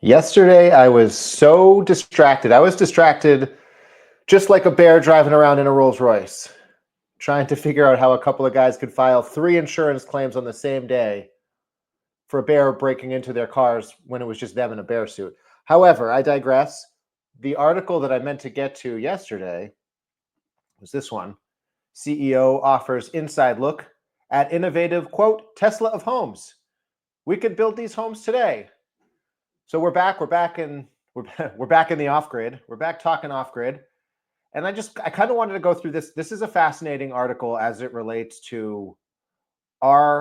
Yesterday, I was so distracted. I was distracted just like a bear driving around in a Rolls Royce, trying to figure out how a couple of guys could file 3 insurance claims on the same day for a bear breaking into their cars when it was just them in a bear suit. However, I digress. The article that I meant to get to yesterday was this one. CEO offers inside look at innovative, quote, Tesla of homes. We could build these homes today. So we're back. We're back in the off grid. We're back talking off grid, and I kind of wanted to go through this. This is a fascinating article as it relates to our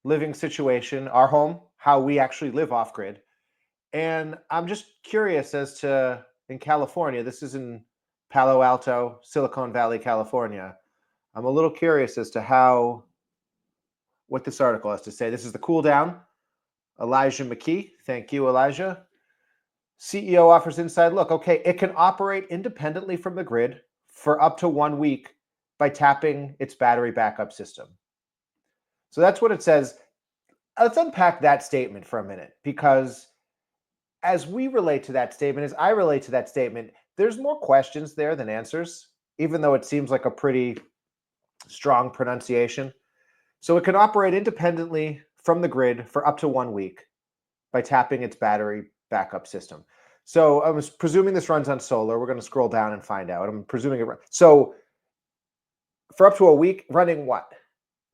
living situation, our home, how we actually live off grid, and I'm just curious as to in California. This is in Palo Alto, Silicon Valley, California. I'm a little curious as to what this article has to say. This is the cool down. Elijah McKee. Thank you, Elijah. CEO offers inside look. Okay, it can operate independently from the grid for up to 1 week by tapping its battery backup system. So that's what it says. Let's unpack that statement for a minute, because as we relate to that statement, as I relate to that statement, there's more questions there than answers, even though it seems like a pretty strong pronunciation. So it can operate independently from the grid for up to 1 week by tapping its battery backup system. So I was presuming this runs on solar. We're going to scroll down and find out. I'm presuming it. So for up to a week, running what?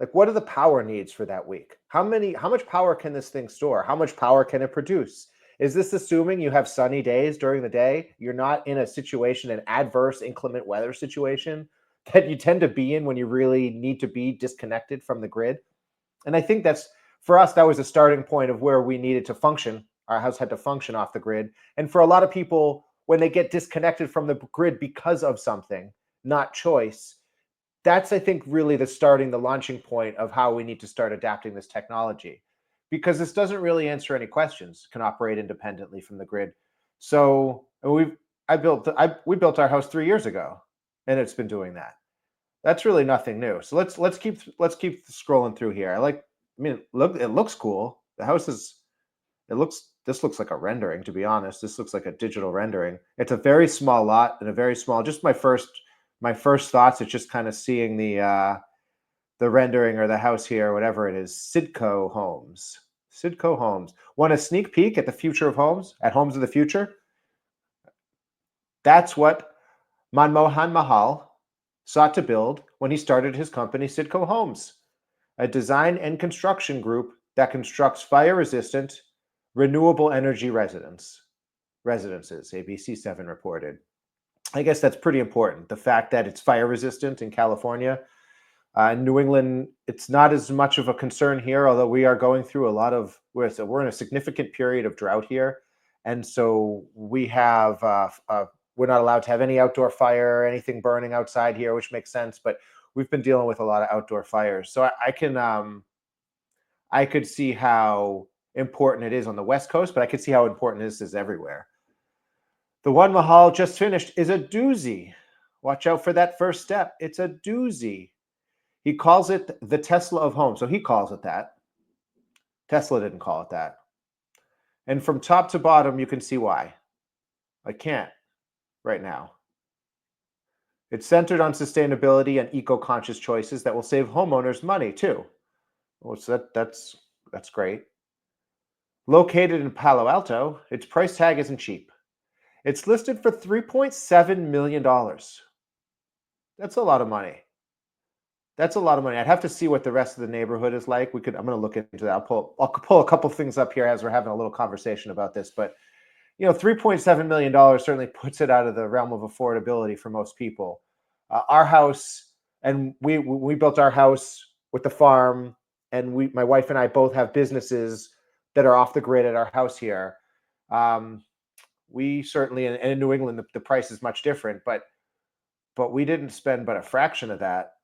Like, what are the power needs for that week? How much power can this thing store? How much power can it produce? Is this assuming you have sunny days during the day? You're not in a situation, an adverse inclement weather situation that you tend to be in when you really need to be disconnected from the grid. And I think that's, for us, that was a starting point of where we needed to function. Our house had to function off the grid. And for a lot of people, when they get disconnected from the grid because of something, not choice, that's, I think, really the launching point of how we need to start adapting this technology, because this doesn't really answer any questions. It can operate independently from the grid. So we built our house 3 years ago, and it's been doing that. That's really nothing new. So let's keep scrolling through here. It looks cool. The house is this looks like a rendering, to be honest. This looks like a digital rendering. It's a very small lot and a very small, just my first thoughts. It's just kind of seeing the rendering or the house here, whatever it is. Sidco Homes. Sidco Homes. Want a sneak peek at the future of homes, at Homes of the Future? That's what Manmohan Mahal sought to build when he started his company, Sidco Homes, a design and construction group that constructs fire-resistant, renewable energy residences, ABC7 reported. I guess that's pretty important. The fact that it's fire-resistant in California. In New England, it's not as much of a concern here, although we are going through we're in a significant period of drought here. And so we have, we're not allowed to have any outdoor fire or anything burning outside here, which makes sense. But we've been dealing with a lot of outdoor fires. So I could see how important it is on the West Coast, but I could see how important this is everywhere. The one Mahal just finished is a doozy. Watch out for that first step. It's a doozy. He calls it the Tesla of home. So he calls it that. Tesla didn't call it that. And from top to bottom, you can see why. I can't right now. It's centered on sustainability and eco-conscious choices that will save homeowners money too. Well, so that's great. Located in Palo Alto, its price tag isn't cheap. It's listed for $3.7 million. That's a lot of money. That's a lot of money. I'd have to see what the rest of the neighborhood is like. I'm going to look into that. I'll pull a couple things up here as we're having a little conversation about this. But $3.7 million certainly puts it out of the realm of affordability for most people. Our house, and we built our house with the farm, and my wife and I both have businesses that are off the grid at our house here. We certainly, and in New England, the price is much different, but we didn't spend but a fraction of that.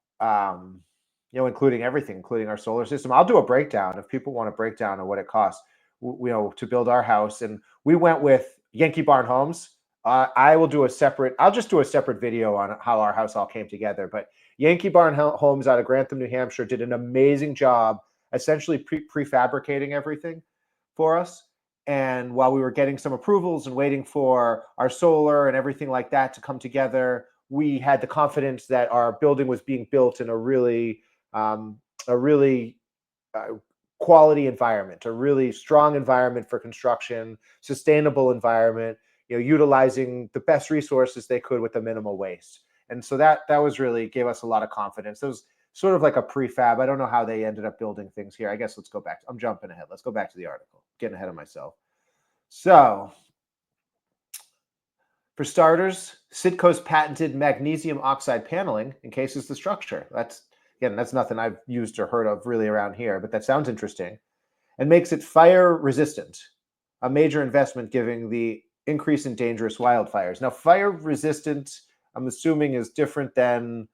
Including everything, including our solar system. I'll do a breakdown if people want a breakdown of what it costs, to build our house. And we went with Yankee Barn Homes. I'll just do a separate video on how our house all came together. But Yankee Barn Homes out of Grantham, New Hampshire, did an amazing job, essentially prefabricating everything for us. And while we were getting some approvals and waiting for our solar and everything like that to come together, we had the confidence that our building was being built in a really um, uh, quality environment, a really strong environment for construction, sustainable environment, utilizing the best resources they could with the minimal waste. And so that was really gave us a lot of confidence. It was sort of like a prefab. I don't know how they ended up building things here. I guess let's go back. I'm jumping ahead. Let's go back to the article. Getting ahead of myself. So, for starters, Sitco's patented magnesium oxide paneling encases the structure. That's nothing I've used or heard of really around here, but that sounds interesting. And makes it fire resistant, a major investment given the increase in dangerous wildfires. Now, fire resistant, I'm assuming, is different than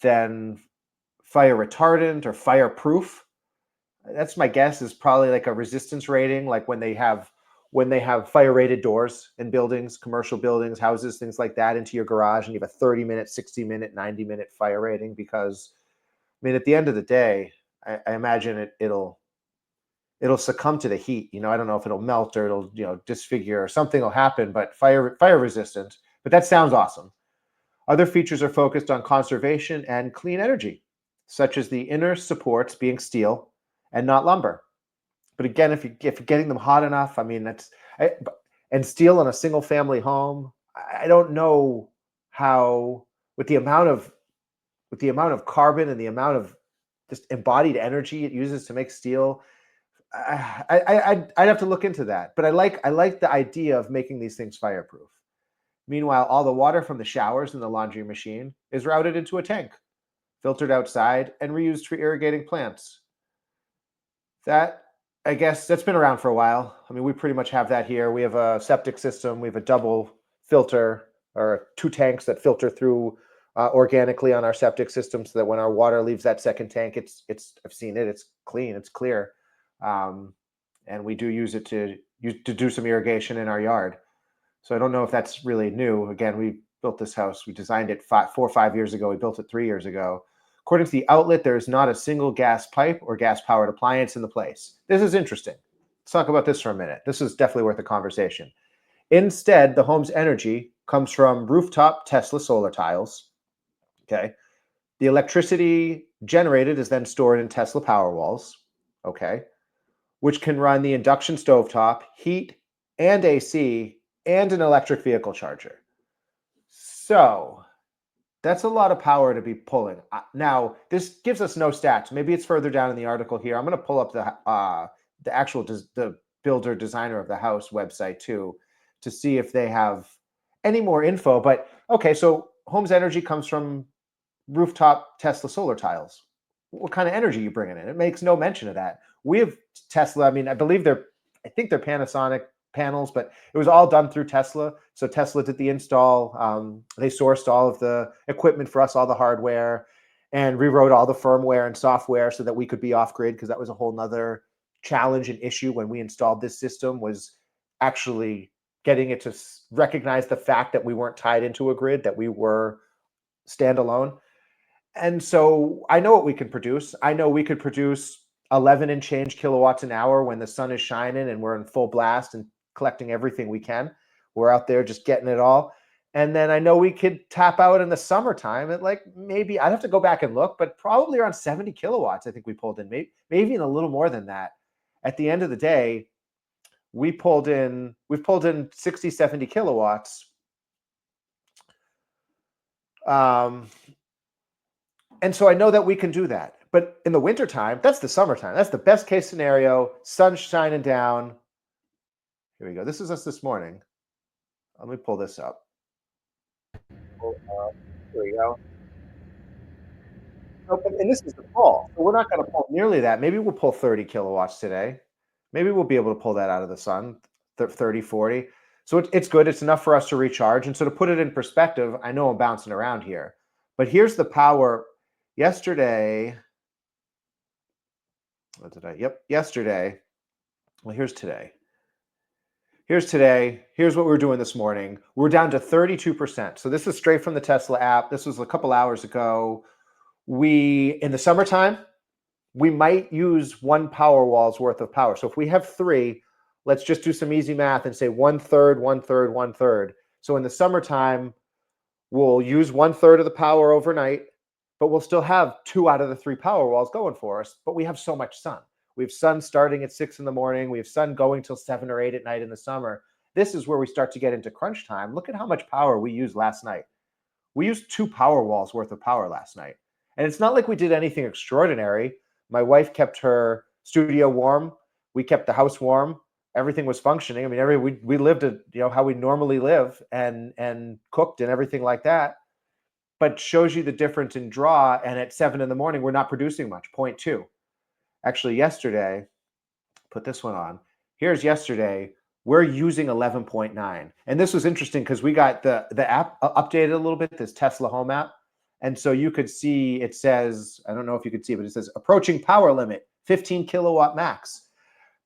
fire retardant or fireproof. That's my guess, is probably like a resistance rating, like when they have fire rated doors in buildings, commercial buildings, houses, things like that, into your garage, and you have a 30-minute, 60-minute, 90-minute fire rating. Because I mean, at the end of the day, I imagine it'll succumb to the heat. I don't know if it'll melt or it'll disfigure or something will happen, but fire resistant. But that sounds awesome. Other features are focused on conservation and clean energy, such as the inner supports being steel and not lumber. But again, if you're getting them hot enough, I mean, and steel in a single family home, I don't know how, with the amount of carbon and the amount of just embodied energy it uses to make steel. I'd have to look into that. But I like the idea of making these things fireproof. Meanwhile, all the water from the showers in the laundry machine is routed into a tank, filtered outside, and reused for irrigating plants. That, I guess, that's been around for a while. I mean, we pretty much have that here. We have a septic system. We have a double filter, or two tanks that filter through organically on our septic system, so that when our water leaves that second tank, it's I've seen it. It's clean. It's clear, and we do use it to do some irrigation in our yard. So I don't know if that's really new. Again, we built this house. We designed it 4 or 5 years ago. We built it 3 years ago. According to the outlet, there is not a single gas pipe or gas-powered appliance in the place. This is interesting. Let's talk about this for a minute. This is definitely worth a conversation. Instead, the home's energy comes from rooftop Tesla solar tiles. Okay. The electricity generated is then stored in Tesla Powerwalls. Okay. Which can run the induction stovetop, heat, and AC, and an electric vehicle charger. So that's a lot of power to be pulling. Now, this gives us no stats. Maybe it's further down in the article here. I'm going to pull up the actual the builder designer of the house website too, to see if they have any more info. But okay, so home's energy comes from rooftop Tesla solar tiles. What kind of energy are you bringing in? It makes no mention of that. We have Tesla. I mean, I think they're Panasonic panels, but it was all done through Tesla. So Tesla did the install. They sourced all of the equipment for us, all the hardware, and rewrote all the firmware and software so that we could be off grid, because that was a whole nother challenge and issue when we installed this system, was actually getting it to recognize the fact that we weren't tied into a grid, that we were standalone. And so I know what we can produce. I know we could produce 11 and change kilowatts an hour when the sun is shining and we're in full blast and collecting everything we can. We're out there just getting it all. And then I know we could tap out in the summertime at, like, maybe, I'd have to go back and look, but probably around 70 kilowatts. I think we pulled in, maybe even a little more than that. At the end of the day, we've pulled in 60, 70 kilowatts. And so I know that we can do that. But in the wintertime, that's the summertime. That's the best case scenario. Sun's shining down. Here we go. This is us this morning. Let me pull this up. Here we go. And this is the fall. So we're not going to pull nearly that. Maybe we'll pull 30 kilowatts today. Maybe we'll be able to pull that out of the sun, 30, 40. So it's good. It's enough for us to recharge. And so to put it in perspective, I know I'm bouncing around here, but here's the power. Yesterday, yesterday. Well, here's today. Here's what we were doing this morning. We're down to 32%. So this is straight from the Tesla app. This was a couple hours ago. In the summertime, we might use one Powerwall's worth of power. So if we have 3, let's just do some easy math and say 1/3, 1/3, 1/3. So in the summertime, we'll use 1/3 of the power overnight, but we'll still have 2 out of the 3 power walls going for us. But we have so much sun. We have sun starting at 6 in the morning. We have sun going till 7 or 8 at night in the summer. This is where we start to get into crunch time. Look at how much power we used last night. We used 2 power walls worth of power last night. And it's not like we did anything extraordinary. My wife kept her studio warm. We kept the house warm. Everything was functioning. I mean, we lived how we normally live and cooked and everything like that. But shows you the difference in draw. And at 7 in the morning, we're not producing much, 0.2. Actually, yesterday, put this one on. Here's yesterday. We're using 11.9. And this was interesting because we got the app updated a little bit, this Tesla Home app. And so you could see, it says, I don't know if you could see, but it says approaching power limit, 15 kilowatt max.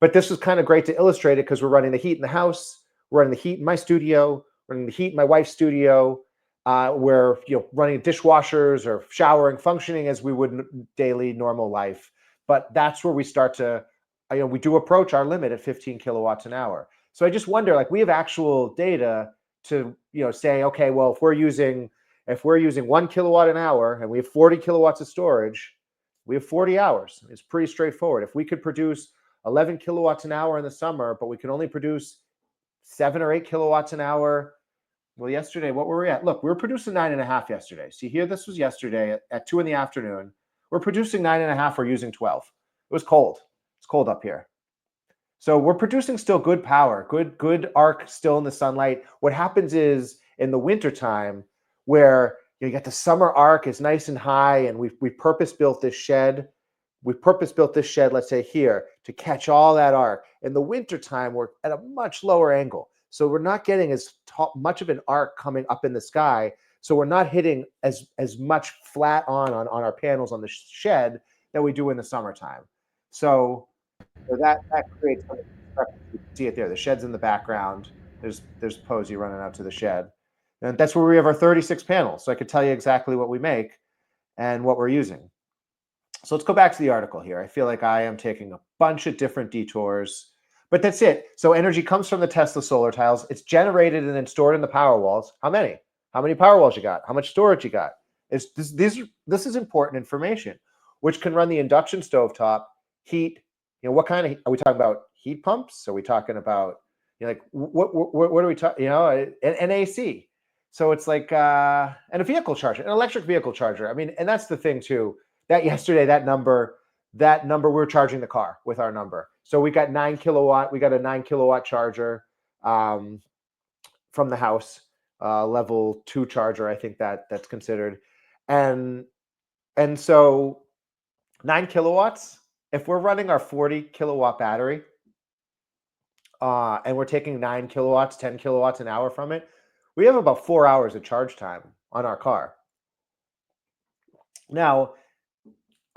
But this was kind of great to illustrate it because we're running the heat in the house, we're running the heat in my studio, we're running the heat in my wife's studio. We're running dishwashers or showering, functioning as we would daily normal life. But that's where we start to, we do approach our limit at 15 kilowatts an hour. So I just wonder, like, we have actual data to say, okay, well, if we're using 1 kilowatt an hour and we have 40 kilowatts of storage, we have 40 hours. It's pretty straightforward. If we could produce 11 kilowatts an hour in the summer, but we can only produce 7 or 8 kilowatts an hour. Well, yesterday, what were we at? Look, we were producing 9.5 yesterday. See here, this was yesterday at 2 in the afternoon. We're producing 9.5. We're using 12. It was cold. It's cold up here. So we're producing still good power, good arc still in the sunlight. What happens is in the wintertime, where you get the summer arc is nice and high, and we purpose-built this shed. We purpose-built this shed, let's say here, to catch all that arc. In the wintertime, we're at a much lower angle. So we're not getting as much of an arc coming up in the sky. So we're not hitting as much flat on our panels on the shed that we do in the summertime. So that creates some discrepancy. You can see it there. The shed's in the background. There's Posey running out to the shed. And that's where we have our 36 panels. So I could tell you exactly what we make and what we're using. So let's go back to the article here. I feel like I am taking a bunch of different detours, but that's it. So energy comes from the Tesla solar tiles. It's generated and then stored in the power walls. How many? How many power walls you got? How much storage you got? This is important information, which can run the induction stovetop, heat. What kind of, are we talking about heat pumps? Are we talking about, like, what are we talking, an AC? So it's like, and a vehicle charger, an electric vehicle charger. I mean, and that's the thing too, that yesterday, that number, we're charging the car with our number. So we got 9 kilowatt, we got a 9 kilowatt charger from the house, level 2 charger. I think that's considered. And so 9 kilowatts, if we're running our 40 kilowatt battery, and we're taking 9 kilowatts, 10 kilowatts an hour from it, we have about 4 hours of charge time on our car. Now,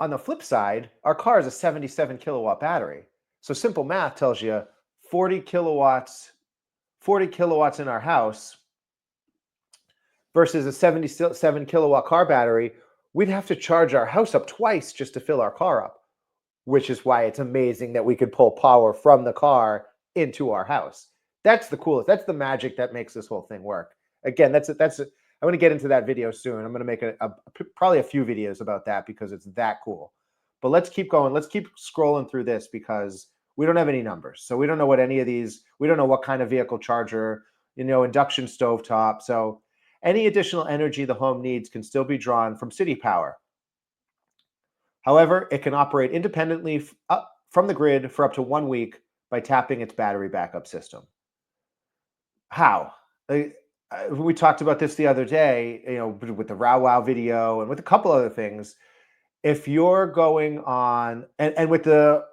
on the flip side, our car is a 77 kilowatt battery. So simple math tells you 40 kilowatts in our house versus a 77 kilowatt car battery, we'd have to charge our house up twice just to fill our car up, which is why it's amazing that we could pull power from the car into our house. That's the coolest. That's the magic that makes this whole thing work. Again, I'm going to get into that video soon. I'm going to make probably a few videos about that because it's that cool. But let's keep going. Let's keep scrolling through this because we don't have any numbers. So we don't know what any of these, we don't know what kind of vehicle charger, induction stovetop. So any additional energy the home needs can still be drawn from city power. However, it can operate independently from the grid for up to 1 week by tapping its battery backup system. How? We talked about this the other day, with the Row Wow video and with a couple other things. If you're going on and with the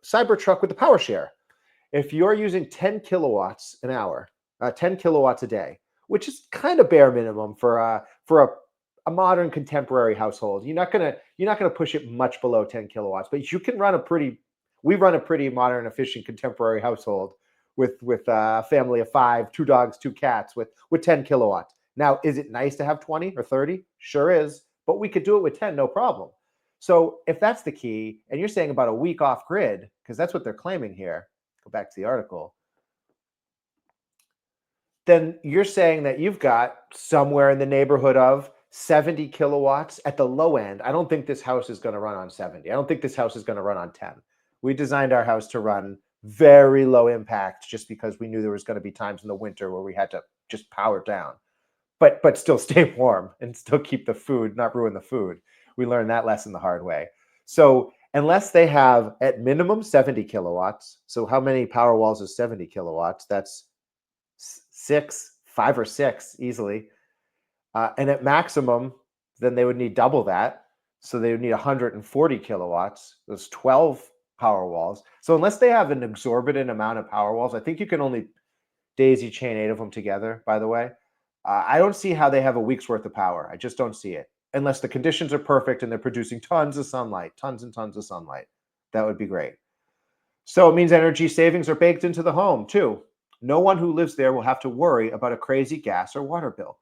Cybertruck with the power share, if you're using 10 kilowatts an hour, 10 kilowatts a day, which is kind of bare minimum for a modern contemporary household, you're not gonna push it much below 10 kilowatts, but you can run we run a pretty modern, efficient contemporary household with a family of 5, 2 dogs, 2 cats with 10 kilowatts. Now, is it nice to have 20 or 30? Sure is, but we could do it with 10, no problem. So if that's the key, and you're saying about a week off grid, because that's what they're claiming here, go back to the article, then you're saying that you've got somewhere in the neighborhood of 70 kilowatts at the low end. I don't think this house is going to run on 70. I don't think this house is going to run on 10. We designed our house to run very low impact just because we knew there was going to be times in the winter where we had to just power down, but still stay warm and still keep the food, not ruin the food. We learned that lesson the hard way. So unless they have at minimum 70 kilowatts, so how many power walls is 70 kilowatts? That's 5 or 6 easily. And at maximum, then they would need double that. So they would need 140 kilowatts. Those 12 power walls. So unless they have an exorbitant amount of power walls, I think you can only daisy chain 8 of them together, by the way. I don't see how they have a week's worth of power. I just don't see it. Unless the conditions are perfect and they're producing tons of sunlight, tons and tons of sunlight. That would be great. So it means energy savings are baked into the home too. No one who lives there will have to worry about a crazy gas or water bill.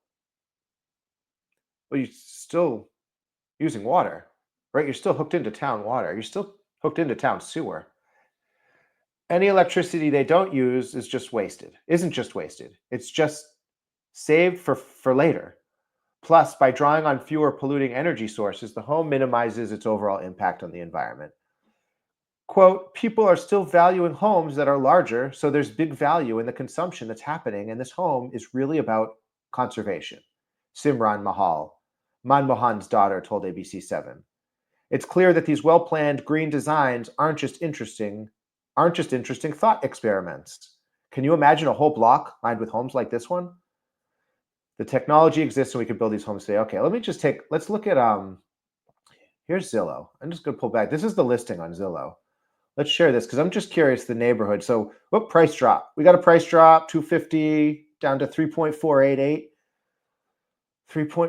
Well, you're still using water, right? You're still hooked into town water. You're still hooked into town sewer. Any electricity they don't use is just wasted. Isn't just wasted. It's just saved for later. Plus, by drawing on fewer polluting energy sources, the home minimizes its overall impact on the environment. Quote, people are still valuing homes that are larger, so there's big value in the consumption that's happening, and this home is really about conservation. Simran Mahal, Manmohan's daughter, told ABC7. It's clear that these well-planned green designs aren't just interesting thought experiments. Can you imagine a whole block lined with homes like this one? The technology exists and we can build these homes today. Okay, let's look at, here's Zillow. I'm just gonna pull back. This is the listing on Zillow. Let's share this because I'm just curious the neighborhood. So what price drop? We got a price drop, 250 down to 3.488.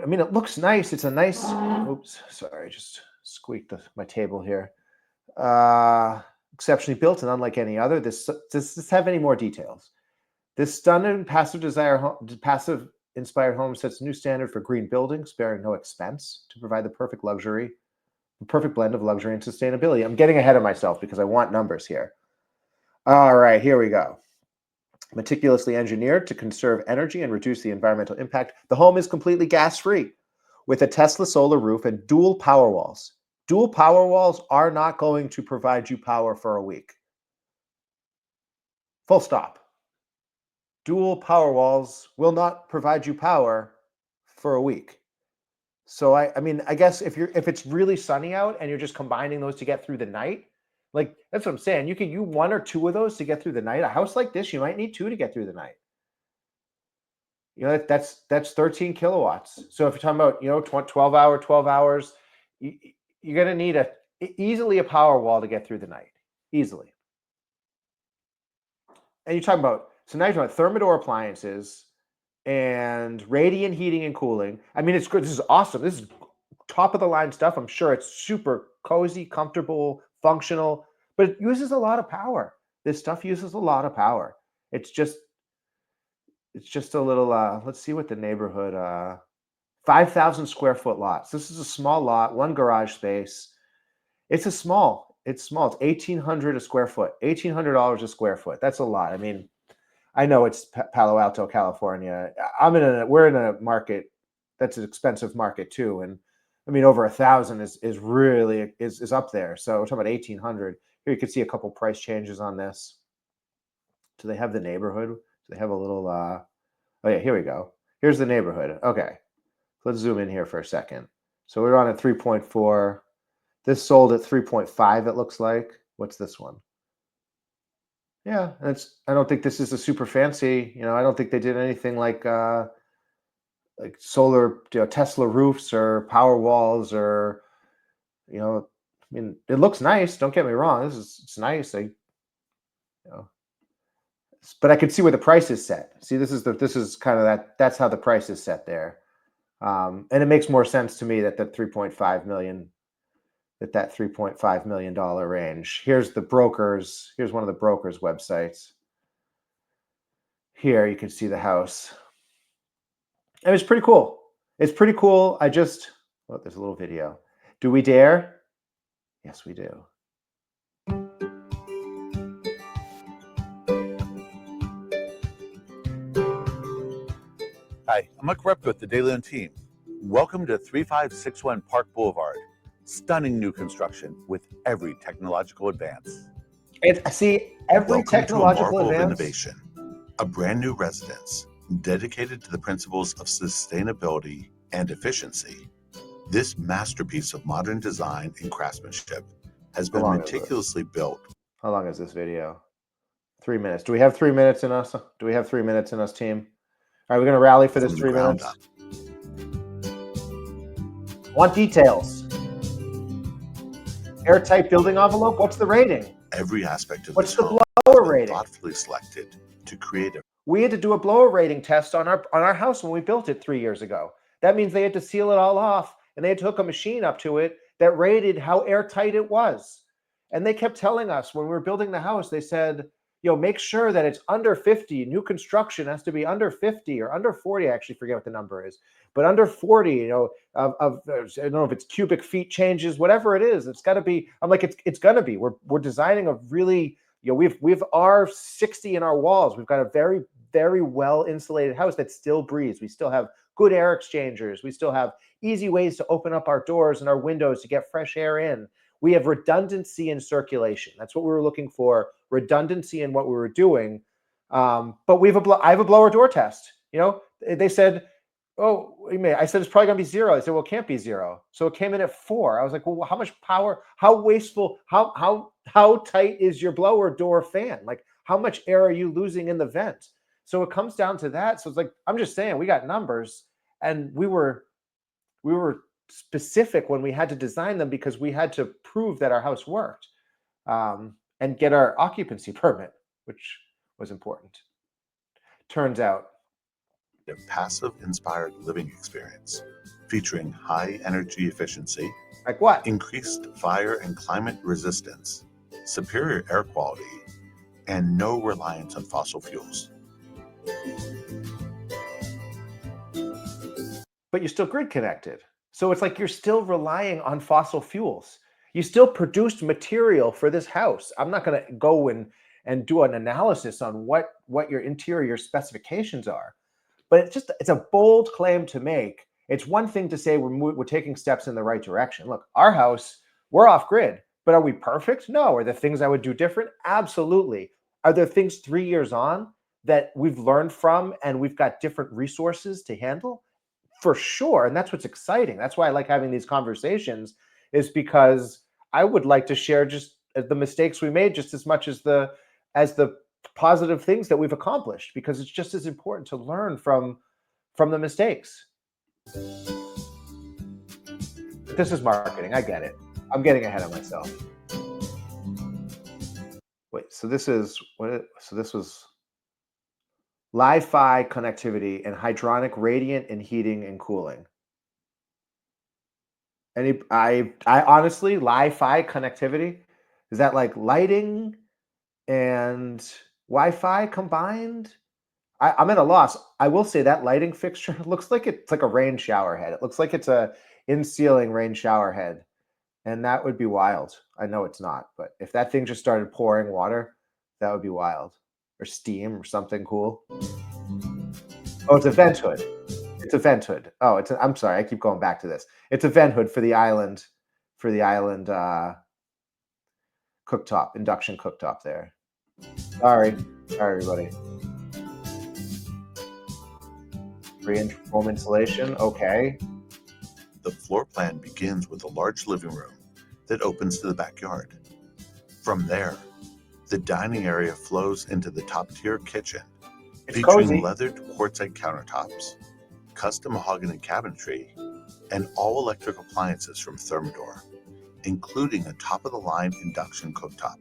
I mean, it looks nice. It's a nice, oops, sorry, just squeaked my table here. Exceptionally built and unlike any other. Does this have any more details? This stunning passive inspired home sets a new standard for green building, sparing no expense to provide the perfect blend of luxury and sustainability. I'm getting ahead of myself because I want numbers here. All right, here we go. Meticulously engineered to conserve energy and reduce the environmental impact, the home is completely gas-free with a Tesla solar roof and dual power walls. Dual power walls are not going to provide you power for a week. Full stop. Dual power walls will not provide you power for a week. So I mean, I guess if it's really sunny out and you're just combining those to get through the night, like that's what I'm saying. You could use 1 or 2 of those to get through the night. A house like this, you might need 2 to get through the night. You know, that's 13 kilowatts. So if you're talking about 12 hours, you're going to need easily a power wall to get through the night, easily. And you're talking about now you're talking about Thermador appliances and radiant heating and cooling. I mean, it's good. This is awesome. This is top of the line stuff. I'm sure it's super cozy, comfortable, functional, but it uses a lot of power. This stuff uses a lot of power. It's just a little, let's see what the neighborhood, 5,000 square foot lots. This is a small lot, 1 garage space. It's small. It's 1,800 a square foot, $1,800 a square foot. That's a lot. I mean, I know it's Palo Alto, California. We're in a market that's an expensive market too. And I mean, over 1,000 is really up there. So we're talking about 1,800. Here you can see a couple price changes on this. Do they have the neighborhood? Do they have a little, oh yeah, here we go. Here's the neighborhood. Okay. Let's zoom in here for a second. So we're on at 3.4. This sold at 3.5, it looks like. What's this one? Yeah, I don't think this is a super fancy, I don't think they did anything like solar, Tesla roofs or power walls or, I mean, it looks nice. Don't get me wrong. It's nice. But I can see where the price is set. See, this is kind of that's how the price is set there. And it makes more sense to me that that $3.5 million range. Here's one of the brokers' websites. Here you can see the house. And it's pretty cool. It's pretty cool. There's a little video. Do we dare? Yes, we do. Hi, I'm Mike Repko with the De Leon team. Welcome to 3561 Park Boulevard. Stunning new construction with every technological advance. Every Welcome technological to a marvel advance. of innovation. A brand new residence dedicated to the principles of sustainability and efficiency. This masterpiece of modern design and craftsmanship has been meticulously built. How long is this video? 3 minutes. Do we have 3 minutes in us? Do we have 3 minutes in us, team? Are we going to rally for this 3 minutes? Want details? Airtight building envelope? What's the rating? Every aspect of What's this home the blower rating? Thoughtfully selected to create a. We had to do a blower rating test on our house when we built it 3 years ago. That means they had to seal it all off, and they had to hook a machine up to it that rated how airtight it was. And they kept telling us when we were building the house, they said, make sure that it's under 50. New construction has to be under 50 or under 40. I actually forget what the number is, but under 40, of I don't know if it's cubic feet changes, whatever it is, it's got to be. I'm like, it's going to be. We're designing a really, we've R60 in our walls. We've got a very, very well insulated house that still breathes. We still have good air exchangers. We still have easy ways to open up our doors and our windows to get fresh air in. We have redundancy in circulation. That's what we were looking for, redundancy in what we were doing. But I have a blower door test. They said, I said, it's probably going to be 0. They said, well, it can't be 0. So it came in at 4. I was like, well, how much power, how wasteful, how tight is your blower door fan? Like, how much air are you losing in the vent? So it comes down to that. So it's like, I'm just saying, we got numbers, and we were specific when we had to design them because we had to prove that our house worked, and get our occupancy permit, which was important. Turns out. A passive inspired living experience featuring high energy efficiency, like what? Increased fire and climate resistance, superior air quality, and no reliance on fossil fuels. But you're still grid connected. So it's like you're still relying on fossil fuels. You still produced material for this house. I'm not going to go and do an analysis on what your interior specifications are. But it's a bold claim to make. It's one thing to say we're taking steps in the right direction. Look, our house, we're off grid, but are we perfect? No. Are there things I would do different? Absolutely. Are there things 3 years on that we've learned from and we've got different resources to handle? For sure. And that's what's exciting. That's why I like having these conversations, is because I would like to share just the mistakes we made just as much as the positive things that we've accomplished, because it's just as important to learn from the mistakes. But this is marketing. I get it. I'm getting ahead of myself. Wait, so this was Li-Fi connectivity and hydronic radiant and heating and cooling. I honestly, Li-Fi connectivity, is that like lighting and Wi-Fi combined? I'm at a loss. I will say that lighting fixture looks like it's like a rain shower head. It looks like it's a in-ceiling rain shower head, and that would be wild. I know it's not, but if that thing just started pouring water, that would be wild. Or steam or something cool. Oh, it's a vent hood. It's a vent hood. Oh, I'm sorry. I keep going back to this. It's a vent hood for the island cooktop, induction cooktop there. Sorry, everybody. 3-inch foam insulation. Okay. The floor plan begins with a large living room that opens to the backyard. From there, the dining area flows into the top-tier kitchen, featuring cozy leathered quartzite countertops, custom mahogany cabinetry, and all-electric appliances from Thermador, including a top-of-the-line induction cooktop.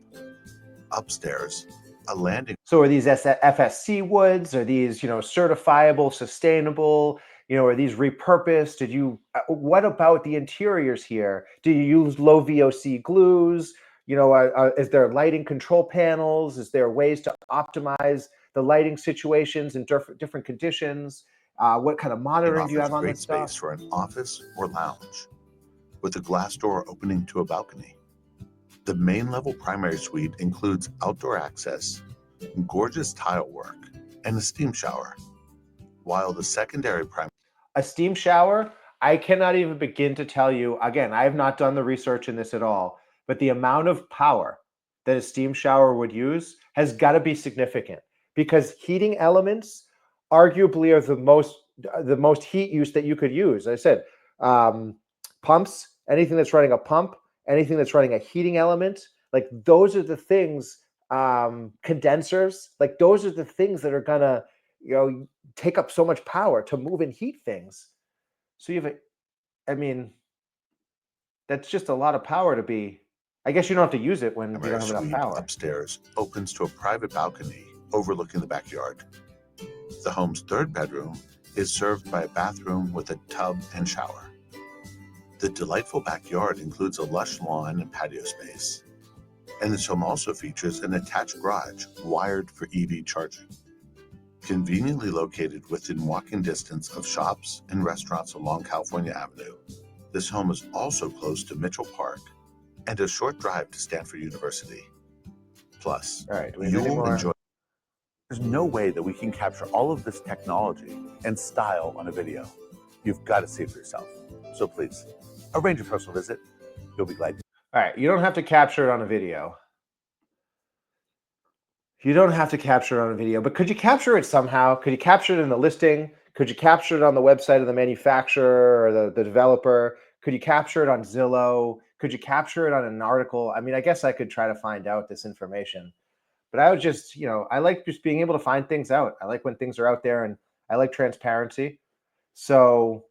Upstairs, a landing. So are these FSC woods? Are these, certifiable, sustainable? Are these repurposed? What about the interiors here? Do you use low VOC glues? Is there lighting control panels? Is there ways to optimize the lighting situations in different conditions? What kind of monitoring do you have on this stuff? Space for an office or lounge, with a glass door opening to a balcony. The main level primary suite includes outdoor access, gorgeous tile work, and a steam shower. while the secondary primary. A steam shower, I cannot even begin to tell you, again, I have not done the research in this at all, but the amount of power that a steam shower would use has got to be significant, because heating elements arguably are the most heat use that you could use. I said, pumps, anything that's running a pump, anything that's running a heating element, like those are the things, condensers, like those are the things that are gonna, take up so much power to move and heat things. So you have I mean, that's just a lot of power to be. I guess you don't have to use it when you don't have enough Suite power. upstairs opens to a private balcony overlooking the backyard. The home's third bedroom is served by a bathroom with a tub and shower. The delightful backyard includes a lush lawn and patio space. And this home also features an attached garage wired for EV charging. Conveniently located within walking distance of shops and restaurants along California Avenue, this home is also close to Mitchell Park and a short drive to Stanford University. Plus, All right, do we have any you'll more? enjoy. There's no way that we can capture all of this technology and style on a video. You've got to see it for yourself. So please, arrange a personal visit. You'll be glad. All right, you don't have to capture it on a video. You don't have to capture it on a video, but could you capture it somehow? Could you capture it in the listing? Could you capture it on the website of the manufacturer or the developer? Could you capture it on Zillow? Could you capture it on an article? I mean, I guess I could try to find out this information, but I would just, I like just being able to find things out. I like when things are out there, and I like transparency. So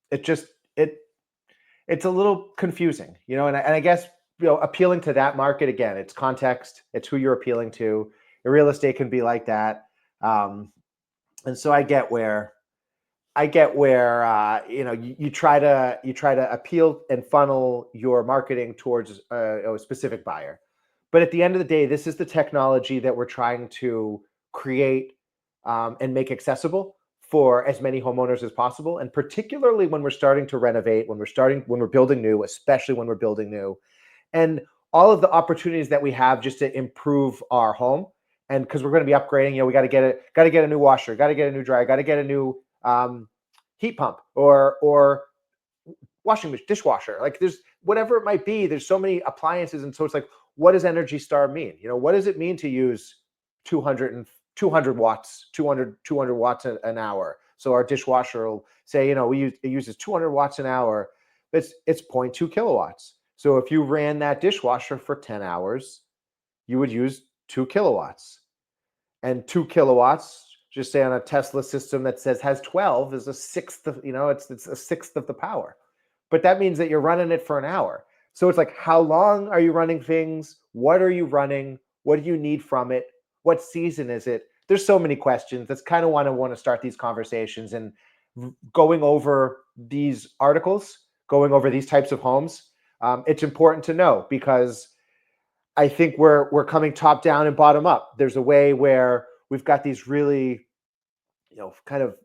it just, it's a little confusing, and I guess, appealing to that market, again, it's context, it's who you're appealing to. Real estate can be like that. And so I get where you try to appeal and funnel your marketing towards a specific buyer. But at the end of the day, this is the technology that we're trying to create, and make accessible for as many homeowners as possible. And particularly when we're starting to renovate, when we're building new, especially when we're building new, and all of the opportunities that we have just to improve our home. And because we're going to be upgrading, we got to get a new washer, got to get a new dryer, got to get a new heat pump or washing machine, dishwasher. Like, there's whatever it might be. There's so many appliances, and so it's like, what does Energy Star mean? What does it mean to use 200 watts, 200 watts an hour? So our dishwasher will say, it uses 200 watts an hour. It's 0.2 kilowatts. So if you ran that dishwasher for 10 hours, you would use 2 kilowatts. And 2 kilowatts, just say on a Tesla system that says has 12, is a sixth of, it's a sixth of the power. But that means that you're running it for an hour. So it's like, how long are you running things? What are you running? What do you need from it? What season is it? There's so many questions. That's kind of why I want to start these conversations, and going over these articles, going over these types of homes. It's important to know, because I think we're coming top down and bottom up. There's a way where we've got these really, kind of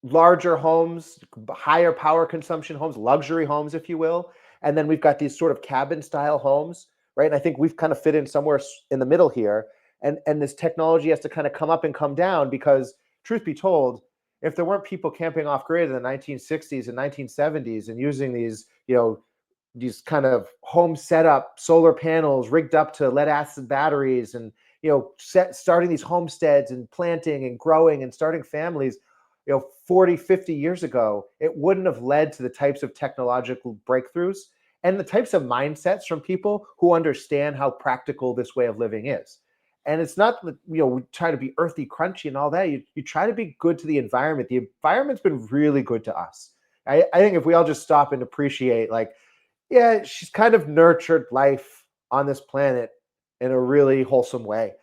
larger homes, higher power consumption homes, luxury homes, if you will. And then we've got these sort of cabin style homes, right? And I think we've kind of fit in somewhere in the middle here. And this technology has to kind of come up and come down, because truth be told, if there weren't people camping off grid in the 1960s and 1970s and using these kind of home setup solar panels rigged up to lead acid batteries, and starting these homesteads and planting and growing and starting families 40, 50 years ago, it wouldn't have led to the types of technological breakthroughs and the types of mindsets from people who understand how practical this way of living is. And it's not that we try to be earthy, crunchy and all that. You try to be good to the environment. The environment's been really good to us. I think if we all just stop and appreciate, like, yeah, she's kind of nurtured life on this planet in a really wholesome way.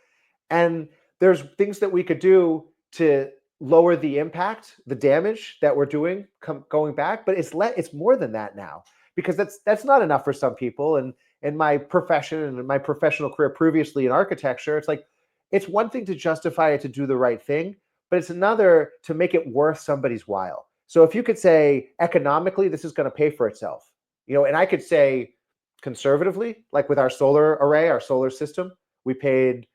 And there's things that we could do to lower the impact, the damage that we're doing going back, but it's more than that now, because that's not enough for some people. And in my profession and in my professional career previously in architecture, it's like, it's one thing to justify it to do the right thing, but it's another to make it worth somebody's while. So if you could say economically, this is going to pay for itself, and I could say conservatively, like with our solar array, our solar system, we paid,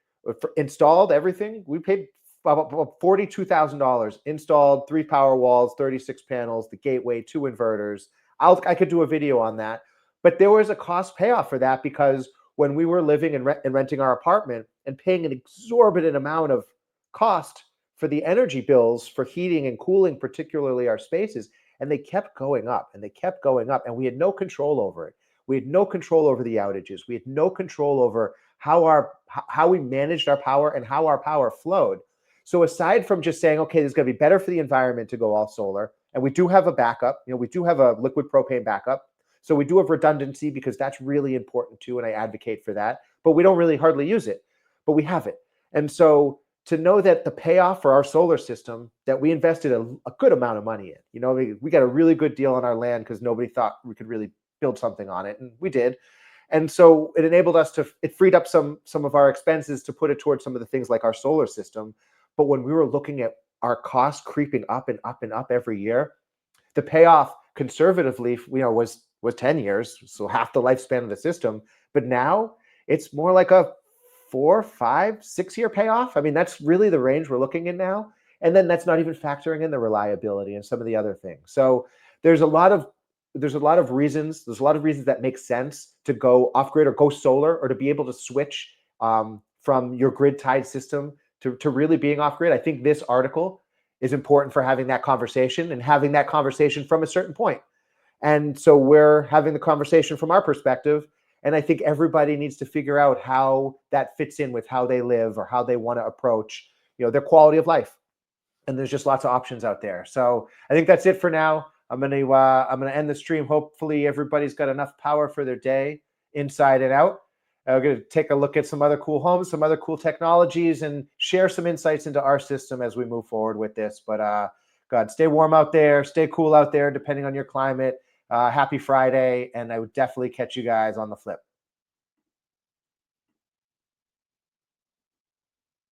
installed everything, we paid about $42,000 installed, 3 power walls, 36 panels, the gateway, 2 inverters. I could do a video on that, but there was a cost payoff for that because when we were living and renting our apartment and paying an exorbitant amount of cost for the energy bills for heating and cooling, particularly our spaces, and they kept going up and they kept going up, and we had no control over it. We had no control over the outages. We had no control over how we managed our power and how our power flowed. So aside from just saying, okay, this is going to be better for the environment to go all solar, and we do have a backup, we do have a liquid propane backup. So we do have redundancy because that's really important too, and I advocate for that. But we don't really hardly use it, but we have it. And so to know that the payoff for our solar system that we invested a good amount of money in, we got a really good deal on our land because nobody thought we could really build something on it, and we did. And so it enabled us it freed up some of our expenses to put it towards some of the things like our solar system. But when we were looking at our costs creeping up and up and up every year, the payoff conservatively, was 10 years, so half the lifespan of the system. But now it's more like a 4, 5, 6 year payoff. I mean, that's really the range we're looking in now. And then that's not even factoring in the reliability and some of the other things. So there's a lot of reasons. There's a lot of reasons that make sense to go off grid or go solar, or to be able to switch from your grid tied system to really being off grid. I think this article is important for having that conversation and having that conversation from a certain point. And so we're having the conversation from our perspective. And I think everybody needs to figure out how that fits in with how they live or how they want to approach, their quality of life. And there's just lots of options out there. So I think that's it for now. I'm gonna end the stream. Hopefully everybody's got enough power for their day, inside and out. I'm gonna take a look at some other cool homes, some other cool technologies, and share some insights into our system as we move forward with this. But God, stay warm out there, stay cool out there, depending on your climate. Happy Friday, and I would definitely catch you guys on the flip.